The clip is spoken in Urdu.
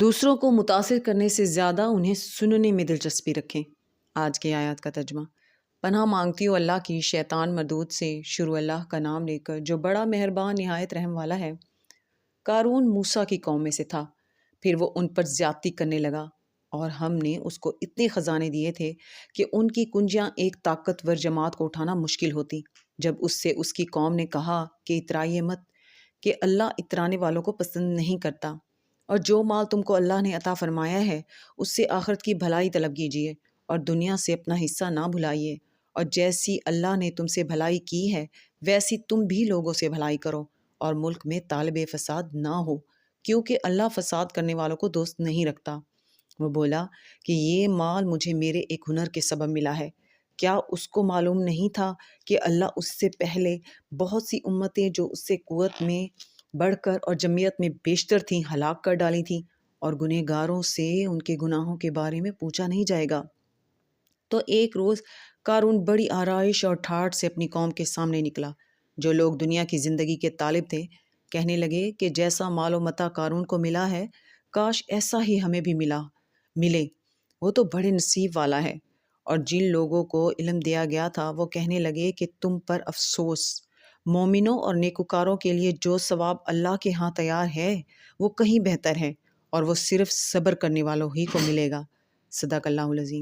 دوسروں کو متاثر کرنے سے زیادہ انہیں سننے میں دلچسپی رکھیں۔ آج کی آیات کا ترجمہ۔ پناہ مانگتی ہوں اللہ کی شیطان مردود سے۔ شروع اللہ کا نام لے کر جو بڑا مہربان نہایت رحم والا ہے۔ قارون موسیٰ کی قوم میں سے تھا، پھر وہ ان پر زیادتی کرنے لگا، اور ہم نے اس کو اتنے خزانے دیے تھے کہ ان کی کنجیاں ایک طاقتور جماعت کو اٹھانا مشکل ہوتی۔ جب اس سے اس کی قوم نے کہا کہ اترائیے مت، کہ اللہ اترانے والوں کو پسند نہیں کرتا، اور جو مال تم کو اللہ نے عطا فرمایا ہے اس سے آخرت کی بھلائی طلب کیجیے اور دنیا سے اپنا حصہ نہ بھلائیے، اور جیسی اللہ نے تم سے بھلائی کی ہے ویسی تم بھی لوگوں سے بھلائی کرو، اور ملک میں طالب فساد نہ ہو، کیونکہ اللہ فساد کرنے والوں کو دوست نہیں رکھتا۔ وہ بولا کہ یہ مال مجھے میرے ایک ہنر کے سبب ملا ہے۔ کیا اس کو معلوم نہیں تھا کہ اللہ اس سے پہلے بہت سی امتیں جو اس سے قوت میں بڑھ کر اور جمعیت میں بیشتر تھیں ہلاک کر ڈالی تھیں، اور گنہگاروں سے ان کے گناہوں کے بارے میں پوچھا نہیں جائے گا؟ تو ایک روز قارون بڑی آرائش اور ٹھاٹھ سے اپنی قوم کے سامنے نکلا۔ جو لوگ دنیا کی زندگی کے طالب تھے کہنے لگے کہ جیسا مال و متاع قارون کو ملا ہے کاش ایسا ہی ہمیں بھی ملے، وہ تو بڑے نصیب والا ہے۔ اور جن لوگوں کو علم دیا گیا تھا وہ کہنے لگے کہ تم پر افسوس، مومنوں اور نیکوکاروں کے لیے جو ثواب اللہ کے ہاں تیار ہے وہ کہیں بہتر ہے، اور وہ صرف صبر کرنے والوں ہی کو ملے گا۔ صدق اللہ العظیم۔